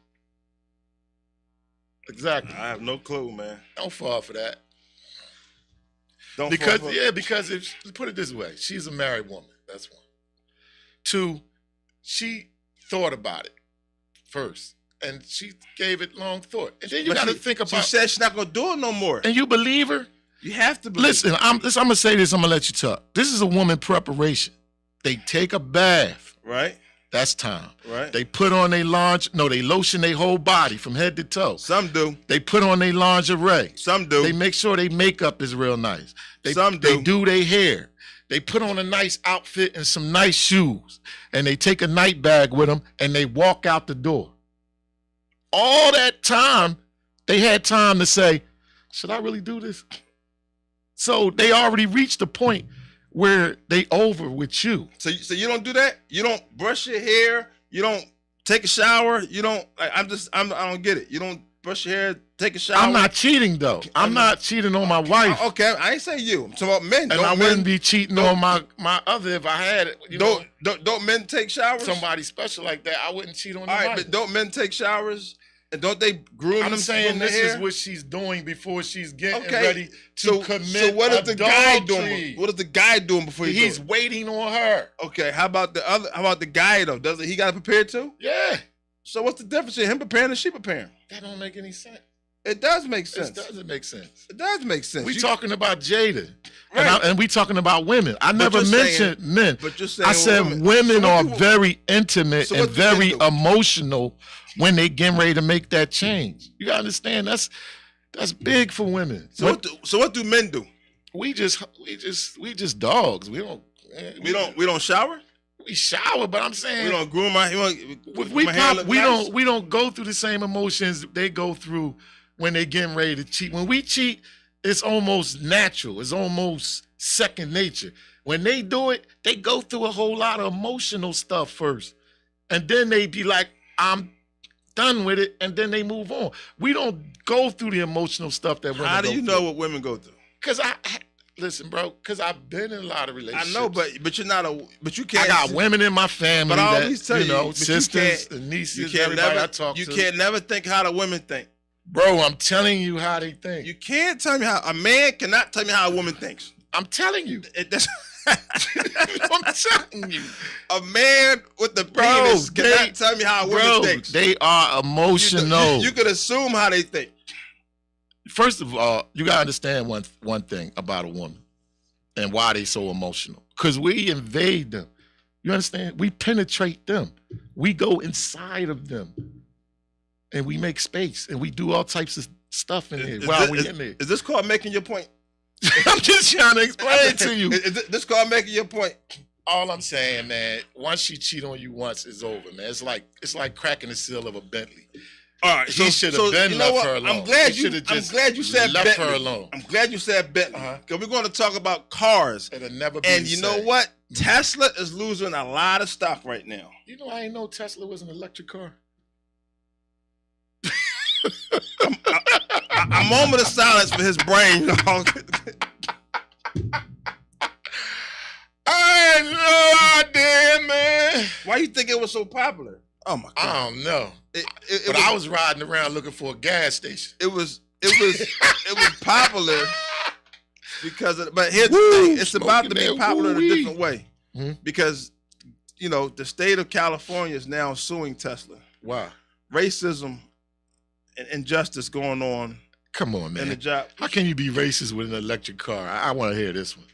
Exactly. I have no clue, man. Don't fall for that. Don't Because fall for- because if put it this way, she's a married woman. That's one. Two, she thought about it first, and she gave it long thought. And then you But got to she- think She about. said she's not gonna do it no more. And you believe her? You have to believe. Listen, I'm gonna say this. I'm gonna let you talk. This is a woman preparation. They take a bath. Right? That's time. Right? They put on their they lotion their whole body from head to toe. Some do. They put on their lingerie. Some do. They make sure their makeup is real nice. Some They do. do their hair. They put on a nice outfit and some nice shoes. And they take a night bag with them and they walk out the door. All that time, they had time to say, should I really do this? So they already reached the point where they over with you. So you don't do that? You don't brush your hair? You don't take a shower? You don't I don't get it. You don't brush your hair, take a shower? I'm not cheating though. I'm not cheating on my wife. Okay, I ain't say you. I'm talking about men. And Don't I men, wouldn't be cheating on my other if I had it. You know, don't men take showers? somebody special like that, I wouldn't cheat on All them. right, but don't men take showers? And don't they groom I'm them? saying their this hair? is what she's doing before she's getting Okay. ready to commit So what is the guy adultery. doing? What is the guy doing before he He's do it? waiting on her. Okay, how about the guy though? Doesn't he got to prepare too? Yeah. So what's the difference in him preparing and she preparing? That don't make any sense. It does make sense. It doesn't make sense. It does make sense. We You- talking about Jada. Right. And we talking about women. I never you're mentioned saying- men. But you're saying I said women So are what do- very intimate So and what do men very do? emotional when they getting ready to make that change. You gotta understand that's big for women. So what do men do? we just dogs. We We don't shower. we shower, but I'm saying We don't groom our. if we don't go through the same emotions they go through when they getting ready to cheat. When we cheat, it's almost natural. It's almost second nature. When they do it, they go through a whole lot of emotional stuff first. And then they be like, I'm done with it, and then they move on. We don't go through the emotional stuff that women How do go you through. know what women go through? Because listen, bro, because I've been in a lot of I relationships. know, but you're not but you can't. I got women in my family But I that, always tell you know, but sisters can't- and nieces, You can't everybody never. I talk You to. can't never think how the women think. Bro, I'm telling you how they think. You can't tell me how a man cannot tell me how a woman thinks. I'm telling you. That's I'm telling you. a man with the Bro, penis cannot they- tell me how a woman Bro, thinks. they are emotional. You could assume how they think. First of all, you gotta understand one thing about a woman and why they so emotional. Because we invade them. You understand? We penetrate them. We go inside of them. And we make space. And we do all types of stuff in there while we in there. Is this called making your point? I'm just trying to explain to you. Is this called making your point? All I'm saying, man, once she cheat on you once, it's over, man. It's like cracking the seal of a Bentley. All right, He should have been you know left what? her alone. I'm glad He you. shoulda I'm just glad you said left Bentley. her alone. I'm glad you said Bentley Uh-huh. because we're going to talk about cars. It'll never be And the you know same. what? Tesla is losing a lot of stock right now. You know, I ain't know Tesla was an electric car. A moment of silence for his brain. I had no idea, man. Why you think it was so popular? Oh my I god! don't know. But I was riding around looking for a gas station. It was popular because of. But here's the Woo, thing: it's about to smoking be that popular in a woo-wee. different way Mhm. because the state of California is now suing Tesla. Wow. Racism and injustice going on Come on, in the man. job. How can you be racist with an electric car? I want to hear this one.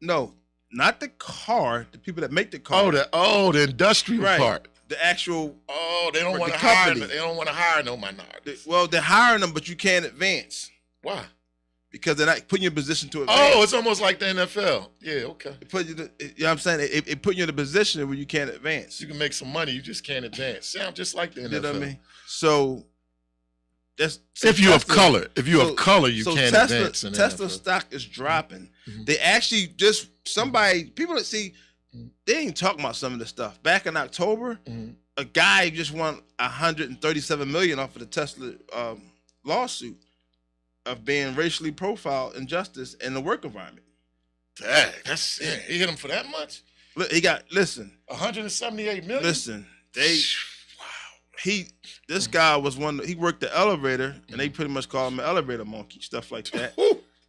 No, not the car. The people that make the car. The industrial Right. part. The actual. Oh, they don't Or want the to hire. company. They don't want to hire no minorities. Well, they're hiring them, but you can't advance Why? because they're not putting you in a position to advance. Oh, it's almost like the NFL. Yeah, okay. It put you, you know what I'm saying? It put you in a position where you can't advance. You can make some money, you just can't advance. Sound just like the NFL. You know what I mean? So that's if you're of color. If you're of color, you so can't Tesla, advance in the Tesla NFL. stock is dropping. Mhm. They actually people that see, they ain't talking about some of this stuff. Back in October, Mhm. a guy just won $137 million off of the Tesla lawsuit of being racially profiled injustice in the work environment. Dang, he hit him for that much? Look, listen, 178 million? listen, Wow. this guy was he worked the elevator, and they pretty much call him an elevator monkey, stuff like that.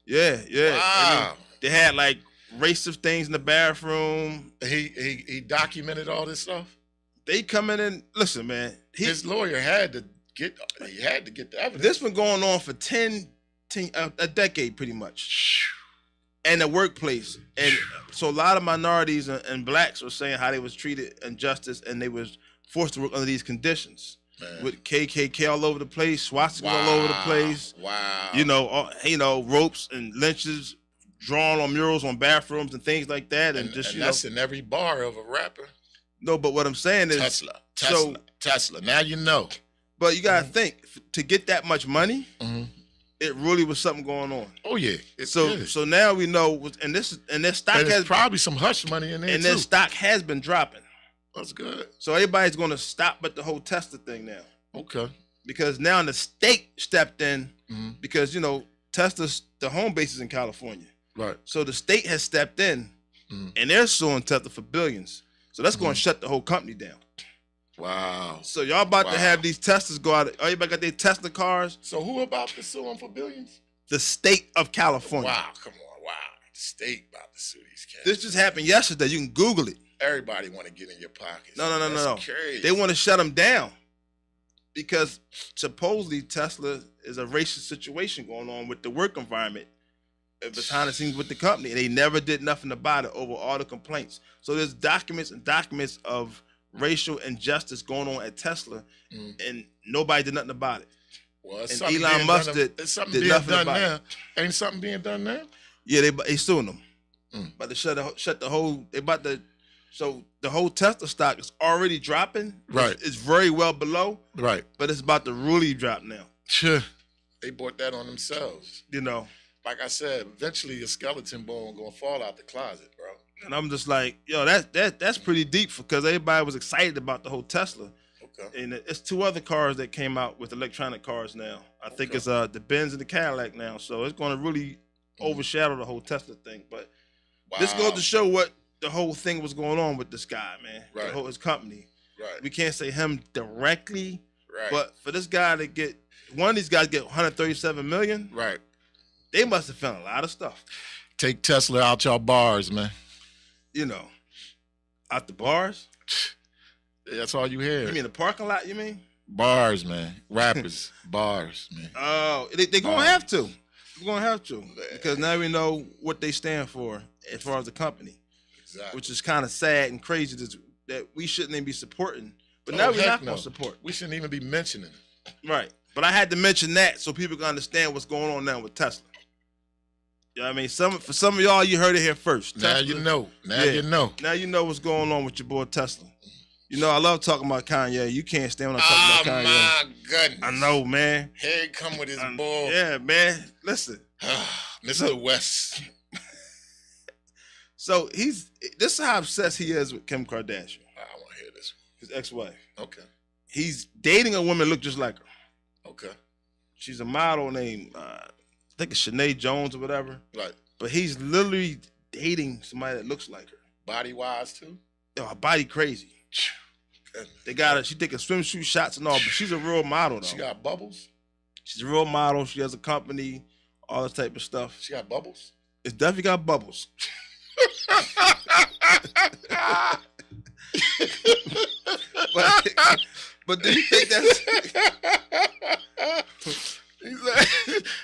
Yeah. Wow. They had like racist things in the bathroom. He documented all this stuff? They come in and listen, man. His lawyer had to get the evidence. This been going on for a decade, pretty much, in the workplace. And so a lot of minorities and blacks were saying how they was treated injustice, and they was forced to work under these conditions. Man. With KKK all over the place, swastikas all over the place. Wow. You know, ropes and lynches drawn on murals on bathrooms and things like that, and that's in every bar of a rapper. No, but what I'm saying is Tesla. Now you know. But you gotta think, to get that much money, it really was something going on. Oh yeah. So now we know, and this stock has probably some hush money in there and too. their stock has been dropping. That's good. So everybody's going to stop at the whole Tesla thing now. Okay. Because now the state stepped in because Tesla's the home base is in California. Right. So the state has stepped in and they're suing Tesla for billions. So that's going to shut the whole company down. Wow. So y'all about to have these Teslas go out. Everybody got their Tesla cars. So who about to sue them for billions? The state of California. Wow, come on, wow. The state about to sue these cats. This just happened yesterday. You can Google it. Everybody want to get in your pockets. No. Crazy. They want to shut them down because supposedly Tesla is a racist situation going on with the work environment behind the scenes with the company, and they never did nothing about it over all the complaints. So there's documents of racial injustice going on at Tesla, and nobody did nothing about it. Well, and Elon Musk did nothing about it. Ain't something being done now? Yeah, they suing them. About to shut the whole. So the whole Tesla stock is already dropping. Right. It's very well below. Right. But it's about to really drop now. Sure. They bought that on themselves. Like I said, eventually a skeleton bone gonna fall out the closet, bro. And I'm just like, that's pretty deep because everybody was excited about the whole Tesla. Okay. And it's two other cars that came out with electronic cars now. I think it's the Benz and the Cadillac now. So it's going to really overshadow the whole Tesla thing. But this goes to show what the whole thing was going on with this guy, man. Right. His company. Right. We can't say him directly. Right. But for this guy to get, one of these guys get 137 million. Right. They must have found a lot of stuff. Take Tesla out y'all bars, man. Out the bars. That's all you hear. You mean the parking lot, you mean? Bars, man. Rappers. Bars, man. Oh, they're going to have to. They're going to have to. Because now we know what they stand for as far as the company. Exactly. Which is kind of sad and crazy that we shouldn't even be supporting. But now we're not going to support. We shouldn't even be mentioning it. Right. But I had to mention that so people can understand what's going on now with Tesla. You know what I mean? For some of y'all, you heard it here first. Now Tesla, you know. You know. Now you know what's going on with your boy Tesla. I love talking about Kanye. You can't stand when I talk about Kanye. Oh, my goodness. I know, man. Here he come with his bull. Yeah, man. Listen. Mr. West. So this is how obsessed he is with Kim Kardashian. I want to hear this one. His ex-wife. Okay. He's dating a woman that looks just like her. Okay. She's a model named, I think it's Shanae Jones or whatever. Right. But he's literally dating somebody that looks like her. Body-wise, too? Her body crazy. They got her. She taking swimsuit shots and all, but she's a real model, though. She got bubbles? She's a real model. She has a company, all this type of stuff. She got bubbles? It's definitely got bubbles. but do you think that's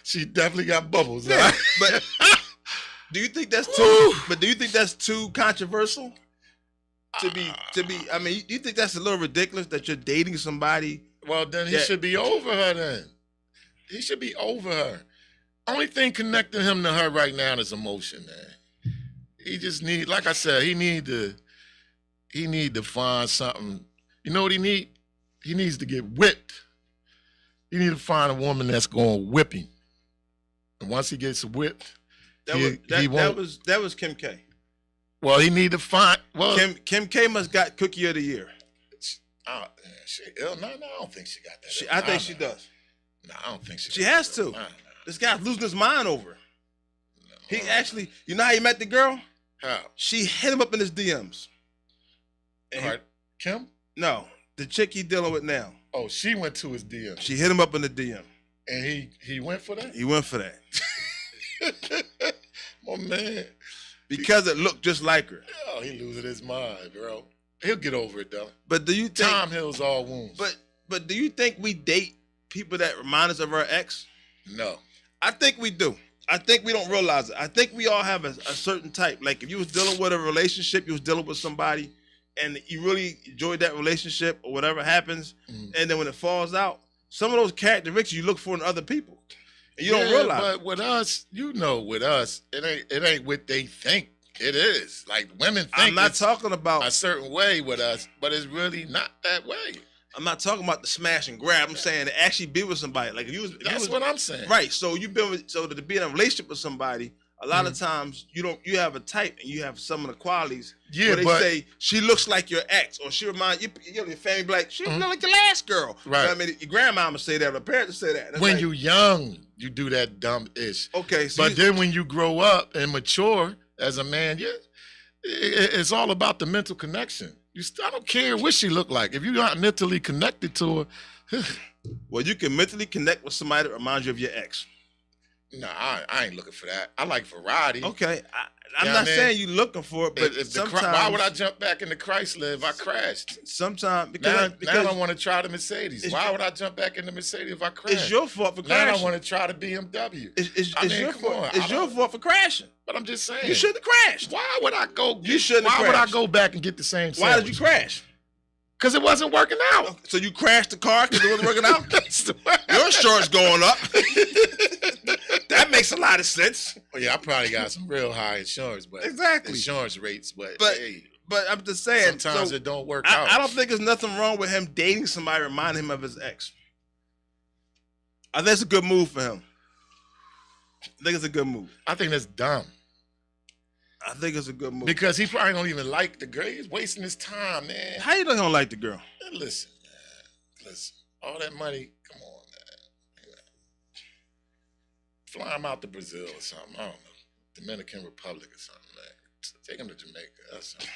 she definitely got bubbles, yeah, right? But do you think that's too but do you think that's too controversial to be I mean, do you think that's a little ridiculous that you're dating somebody? Well, then he should be over her then. He should be over her. Only thing connecting him to her right now is emotion, man. He just need, like I said, he need to find something. You know what he need? He needs to get whipped. He need to find a woman that's going to whip him. And once he gets whipped, he won't. That was Kim K. Well, he need to find. Well, Kim K must got Cookie of the Year. No, I don't think she got that. I think she does. No, I don't think she. She has to. Nah. This guy's losing his mind over. No, He actually, you know how he met the girl? How? She hit him up in his DMs. All right, Kim? No, the chick he dealing with now. Oh, she went to his DM. She hit him up in the DM. And he went for that? He went for that. My man. Because it looked just like her. Oh, he losing his mind, bro. He'll get over it though. But do you think time heals all wounds? But do you think we date people that remind us of our ex? No. I think we do. I think we don't realize it. I think we all have a certain type. Like if you was dealing with a relationship, you was dealing with somebody, and you really enjoyed that relationship or whatever happens, and then when it falls out, some of those characteristics you look for in other people, and you don't realize. But with us, with us, it ain't what they think it is. Like women think I'm not talking about a certain way with us, but it's really not that way. I'm not talking about the smash and grab. I'm saying to actually be with somebody. Like That's what I'm saying. Right. So you've been with, so to be in a relationship with somebody, a lot of times you have a type and you have some of the qualities. Yeah, where they say she looks like your ex, or she remind you, your family be like, she look like your last girl. Right. You know what I mean, your grandmama say that, or parents say that. That's when like, you young, you do that dumb ish. Okay. So but then when you grow up and mature as a man, it's all about the mental connection. I don't care what she look like. If you're not mentally connected to her. Well, you can mentally connect with somebody that reminds you of your ex. No, I ain't looking for that. I like variety. Okay. I'm not saying you looking for it, but sometimes. Why would I jump back in the Chrysler if I crashed? Sometimes. Now I want to try the Mercedes. Why would I jump back in the Mercedes if I crashed? It's your fault for crashing. Now I want to try the BMW. It's your fault. It's your fault for crashing. But I'm just saying. You shouldn't have crashed. Why would I go? You shouldn't have crashed. Why would I go back and get the same sandwich? Why did you crash? Because it wasn't working out. So you crashed the car because it wasn't working out? Your insurance going up. That makes a lot of sense. Well, yeah, I probably got some real high insurance, but exactly insurance rates. But I'm just saying. Sometimes it don't work out. I don't think there's nothing wrong with him dating somebody reminding him of his ex. I think it's a good move for him. I think it's a good move. I think that's dumb. I think it's a good move. Because he probably don't even like the girl. He's wasting his time, man. How you know he don't like the girl? Man, listen, man. Listen. All that money, come on, man. Fly him out to Brazil or something. I don't know. Dominican Republic or something, man. Take him to Jamaica. That's something.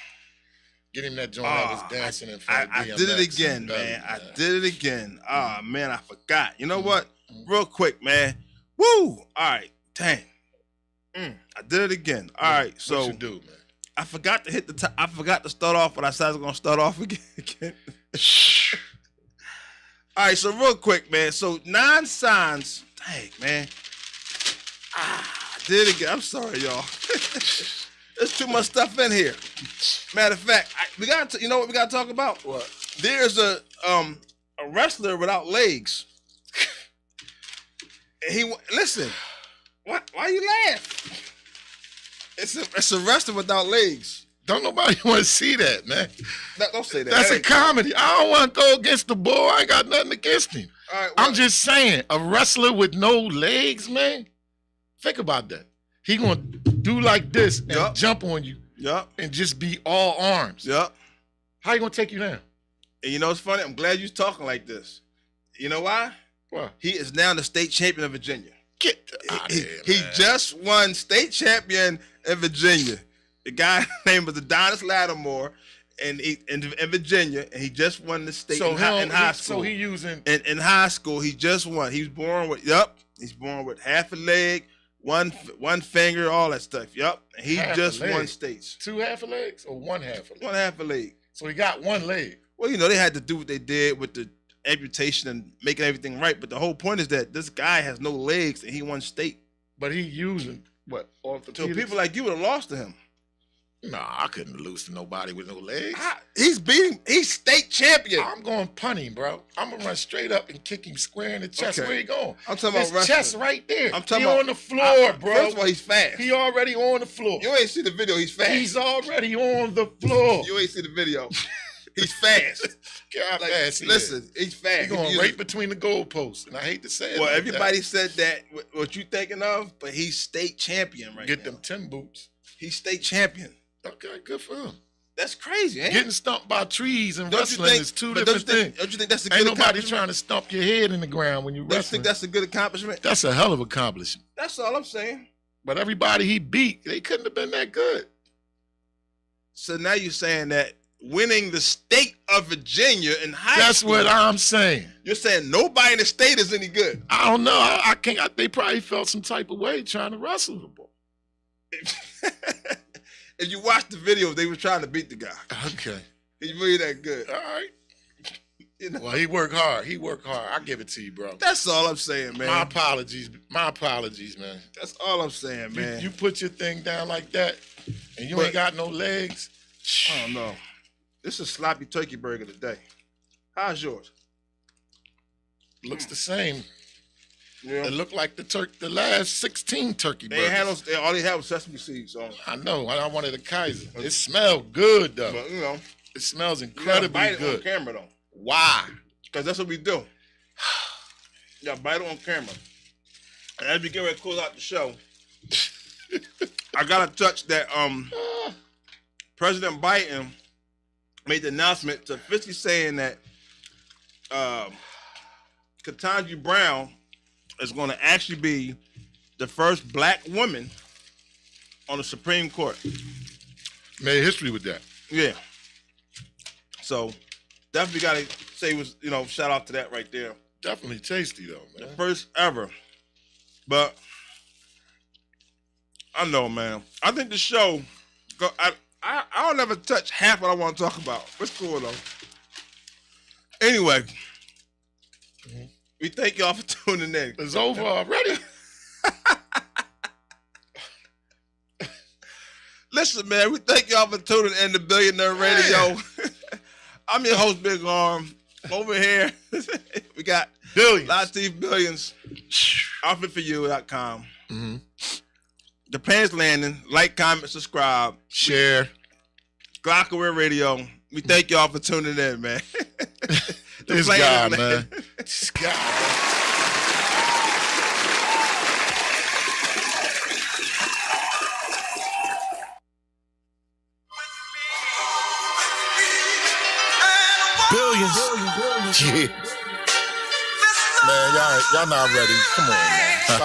Get him that joint that was dancing in front of DMX. I did it again, man. I did it again. Oh, man, I forgot. You know what? Real quick, man. Woo! All right. Dang. I did it again. All right. So what you do, man? I forgot to hit the top. I forgot to start off, but I said I was going to start off again. All right. So real quick, man. So 9 signs. Dang, man. I did it again. I'm sorry, y'all. There's too much stuff in here. Matter of fact, we got to, you know what we got to talk about? What? There's a wrestler without legs. And listen. Why you laugh? It's a wrestler without legs. Don't nobody want to see that, man. No, don't say that. That's a comedy. I don't want to go against the boy. I ain't got nothing against him. All right, well, I'm just saying, a wrestler with no legs, man. Think about that. He gonna do like this and jump on you. Yep. And just be all arms. Yep. How you gonna take you down? And you know what's funny? I'm glad you're talking like this. You know why? Why? He is now the state champion of Virginia. Get out of here, He just won state champion in Virginia. The guy name was Adonis Lattimore, and in Virginia, and he just won the state in high school. So he using in high school. He just won. He was born with He's born with half a leg, one finger, all that stuff. Yep. And he just won states. 2 half a legs or 1 half a leg? 1 half a leg. So he got 1 leg. Well, you know they had to do what they did with the amputation and making everything right, but the whole point is that this guy has no legs and he won state. But he using what? So people like you would have lost to him. No, I couldn't lose to nobody with no legs. He's state champion. I'm going to punt him, bro. I'm going to run straight up and kick him square in the chest. Okay. Where he going? I'm talking His about wrestling. chest right there. I'm talking he about on the floor, bro. First of all, he's fast. He already on the floor. You ain't see the video. He's fast. He's already on the floor. You ain't see the video. He's fast. God, fast he listen, is. he's fast. He's going right between the goalposts, and I hate to say it. Well, like everybody that. said that what you thinking of, but he's state champion right Get now. them 10 boots. He's state champion. Okay, good for him. That's crazy, ain't Getting stumped by trees and wrestling is two but different things. Don't you think that's a good Ain't nobody accomplishment? trying to stomp your head in the ground when you Don't you wrestling. think that's a good accomplishment? That's a hell of an accomplishment. That's all I'm saying. But everybody he beat, they couldn't have been that good. So now you're saying that winning the state of Virginia in high That's school, what I'm saying. you're saying nobody in the state is any good. I don't know. I can't. They probably felt some type of way trying to wrestle the ball. If you watch the videos, they were trying to beat the guy. Okay. He's really that good. All right. You know? Well, he worked hard. I give it to you, bro. That's all I'm saying, man. My apologies. My apologies, man. That's all I'm saying, man. You put your thing down like that, and you ain't got no legs. I don't know. This is sloppy turkey burger today. How's yours? Looks the same. Yeah. It looked like the last 16 turkey They burgers. had all they had was sesame seeds on. I know. I wanted a Kaiser. It smelled good though. But you know, It smells you gotta incredibly bite it good. on camera though, Why? because that's what we do. You gotta bite it on camera. And as we get ready to close out the show, I gotta touch that. President Biden made the announcement to officially saying that Ketanji Brown is going to actually be the first black woman on the Supreme Court. Made history with that. Yeah. So definitely got to say, shout out to that right there. Definitely tasty though, man. First ever. But I know, man. I think the show, I don't ever touch half what I want to talk about. What's cool though? Anyway, we thank y'all for tuning in. It's over already. Listen, man, we thank y'all for tuning in to Billionaire Radio. I'm your host, Big Arm. Over here, we got Billions. Latif Billions. Outfitforyou.com. Mm-hmm. The Plan's Landing. Like, comment, subscribe. Share. Glockaware Radio. We thank y'all for tuning in, man. This Plan's guy, Landing. man. This guy. Billions. Yeah. Man, y'all not ready. Come on, man. Stop